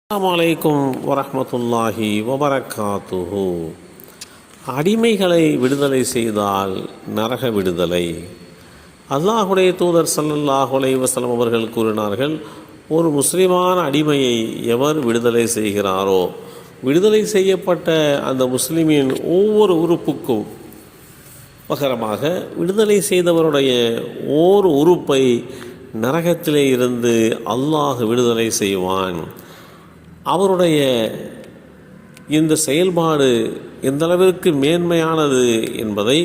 அஸ்ஸலாமு அலைக்கும் வரஹ்மத்துல்லாஹி வபரகாத்துஹு. அடிமைகளை விடுதலை செய்தால் நரக விடுதலை. அல்லாஹுடைய தூதர் ஸல்லல்லாஹு அலைஹி வஸல்லம் அவர்கள் கூறினார்கள், ஒரு முஸ்லிமான அடிமையை எவர் விடுதலை செய்கிறாரோ, விடுதலை செய்யப்பட்ட அந்த முஸ்லிமின் ஒவ்வொரு உறுப்புக்கும் பகரமாக விடுதலை செய்தவருடைய ஓர் உறுப்பை நரகத்திலே இருந்து அல்லாஹ் விடுதலை செய்வான். அவருடைய இந்த செயல்பாடு எந்த அளவிற்கு மேன்மையானது என்பதை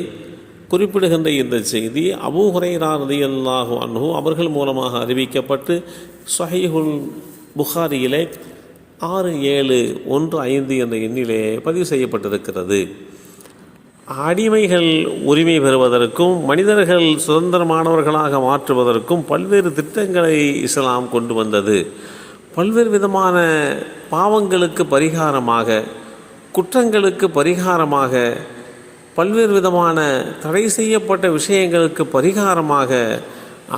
குறிப்பிடுகின்ற இந்த செய்தி அபூ ஹுரைரா ரலியல்லாஹு அன்ஹு அவர்கள் மூலமாக அறிவிக்கப்பட்டு ஸஹீஹுல் புகாரியிலே 6715 என்ற எண்ணிலே பதிவு செய்யப்பட்டிருக்கிறது. அடிமைகள் உரிமை பெறுவதற்கும் மனிதர்கள் சுதந்திரமானவர்களாக மாற்றுவதற்கும் பல்வேறு திட்டங்களை இஸ்லாம் கொண்டு வந்தது. பல்வேறு விதமான பாவங்களுக்கு பரிகாரமாக, குற்றங்களுக்கு பரிகாரமாக, பல்வேறு விதமான தடை செய்யப்பட்ட விஷயங்களுக்கு பரிகாரமாக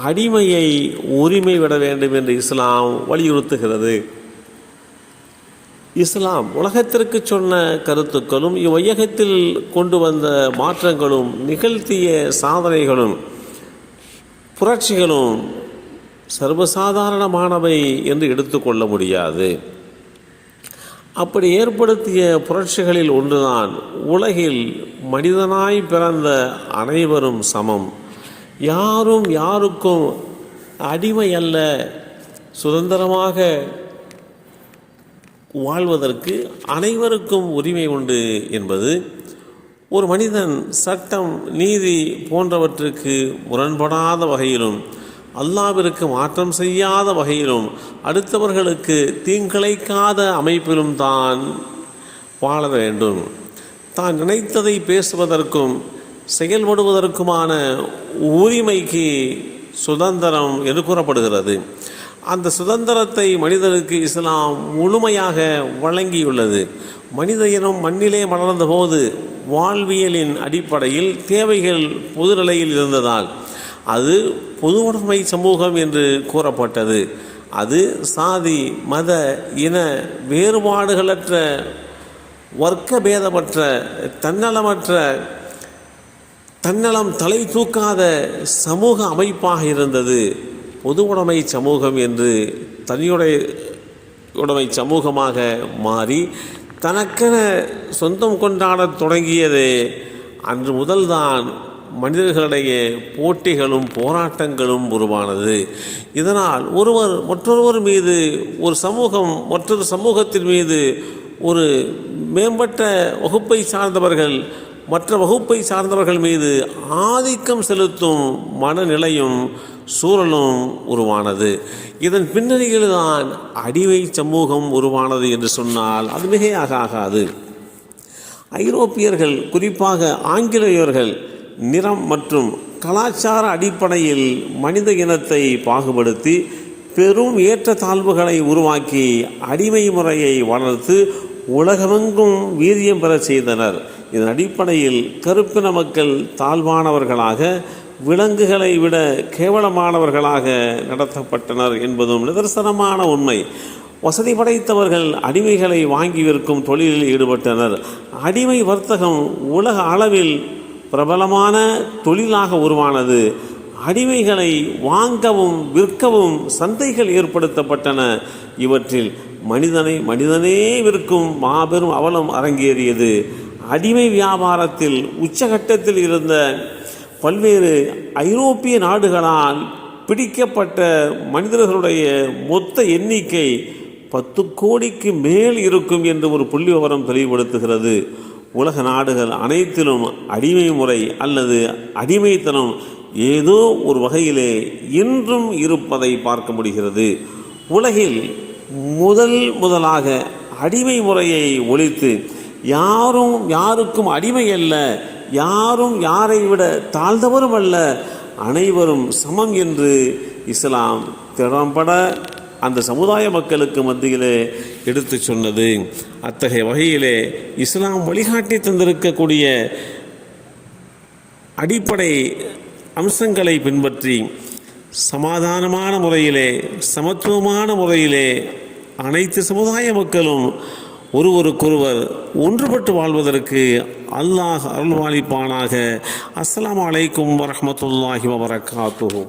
அடிமையை உரிமை விட வேண்டும் என்று இஸ்லாம் வலியுறுத்துகிறது. இஸ்லாம் உலகத்திற்கு சொன்ன கருத்துக்களும் இவ்வையகத்தில் கொண்டு வந்த மாற்றங்களும் நிகழ்த்திய சாதனைகளும் புரட்சிகளும் சர்வசாதாரணமானவை என்று எடுத்துக்கொள்ள முடியாது. அப்படி ஏற்படுத்திய புரட்சிகளில் ஒன்றுதான் உலகில் மனிதனாய் பிறந்த அனைவரும் சமம், யாரும் யாருக்கும் அடிமை அல்ல, சுதந்திரமாக வாழ்வதற்கு அனைவருக்கும் உரிமை உண்டு என்பது. ஒரு மனிதன் சட்டம், நீதி போன்றவற்றுக்கு முரண்படாத வகையிலும், அல்லாஹ்விற்கு மாற்றம் செய்யாத வகையிலும், அடுத்தவர்களுக்கு தீங்கிழைக்காத அமைப்பிலும் தான் வாழ வேண்டும். தான் நினைத்ததை பேசுவதற்கும் செயல்படுவதற்குமான உரிமைக்கு சுதந்திரம் என்று கூறப்படுகிறது. அந்த சுதந்திரத்தை மனிதருக்கு இஸ்லாம் முழுமையாக வழங்கியுள்ளது. மனித இனம் மண்ணிலே மலர்ந்த போது வாழ்வியலின் அடிப்படையில் தேவைகள் பொதுநிலையில் இருந்ததால் அது பொதுவுடைமை சமூகம் என்று கூறப்பட்டது. அது சாதி, மத, இன வேறுபாடுகளற்ற, வர்க்க பேதமற்ற, தன்னலம் தலை தூக்காத சமூக அமைப்பாக இருந்தது. பொதுவுடைமை சமூகம் என்று தனியுடைமை சமூகமாக மாறி தனக்கென சொந்தம் கொண்டாடத் தொடங்கியது அன்று முதல்தான் மனிதர்களிடையே போட்டிகளும் போராட்டங்களும் உருவானது. இதனால் ஒருவர் மற்றொருவர் மீது, ஒரு சமூகம் மற்றொரு சமூகத்தின் மீது, ஒரு மேம்பட்ட வகுப்பை சார்ந்தவர்கள் மற்ற வகுப்பை சார்ந்தவர்கள் மீது ஆதிக்கம் செலுத்தும் மனநிலையும் சூழலும் உருவானது. இதன் பின்னணியில்தான் அடிமை சமூகம் உருவானது என்று சொன்னால் அது மிகையாக ஆகாது. ஐரோப்பியர்கள், குறிப்பாக ஆங்கிலேயர்கள், நிறம் மற்றும் கலாச்சார அடிப்படையில் மனித இனத்தை பாகுபடுத்தி பெரும் ஏற்றத்தாழ்வுகளை உருவாக்கி அடிமை முறையை வளர்த்து உலகமெங்கும் வீரியம் பெற செய்தனர். இதன் அடிப்படையில் கருப்பின மக்கள் தாழ்வானவர்களாக, விலங்குகளை விட கேவலமானவர்களாக நடத்தப்பட்டனர் என்பதும் நிதர்சனமான உண்மை. வசதி படைத்தவர்கள் அடிமைகளை வாங்கி விற்கும் தொழிலில் ஈடுபட்டனர். அடிமை வர்த்தகம் உலக அளவில் பிரபலமான தொழிலாக உருவானது. அடிமைகளை வாங்கவும் விற்கவும் சந்தைகள் ஏற்படுத்தப்பட்டன. இவற்றில் மனிதனே விற்கும் மாபெரும் அவலம் அரங்கேறியது. அடிமை வியாபாரத்தில் உச்சகட்டத்தில் இருந்த பல்வேறு ஐரோப்பிய நாடுகளால் பிடிக்கப்பட்ட மனிதர்களுடைய மொத்த எண்ணிக்கை 10 கோடிக்கு மேல் இருக்கும் என்று ஒரு புள்ளி விவரம் தெளிவுபடுத்துகிறது. உலக நாடுகள் அனைத்திலும் அடிமை முறை அல்லது அடிமைத்தனம் ஏதோ ஒரு வகையிலே இன்றும் இருப்பதை பார்க்க முடிகிறது. உலகில் முதலாக அடிமை முறையை ஒழித்து யாரும் யாருக்கும் அடிமை அல்ல, யாரும் யாரை விட தாழ்ந்தவரும் அல்ல, அனைவரும் சமம் என்று இஸ்லாம் திறம்பட அந்த சமுதாய மக்களுக்கு மத்தியிலே எடுத்து சொன்னது. அத்தகைய வகையிலே இஸ்லாம் வழிகாட்டி தந்திருக்கக்கூடிய அடிப்படை அம்சங்களை பின்பற்றி சமாதானமான முறையிலே, சமத்துவமான முறையிலே அனைத்து சமுதாய மக்களும் ஒருவருக்கொருவர் ஒன்றுபட்டு வாழ்வதற்கு அல்லாஹ் அருள்வாளிப்பானாக. அஸ்ஸலாமு அலைக்கும் வரஹ்மத்துல்லாஹி வபரகாத்துஹு.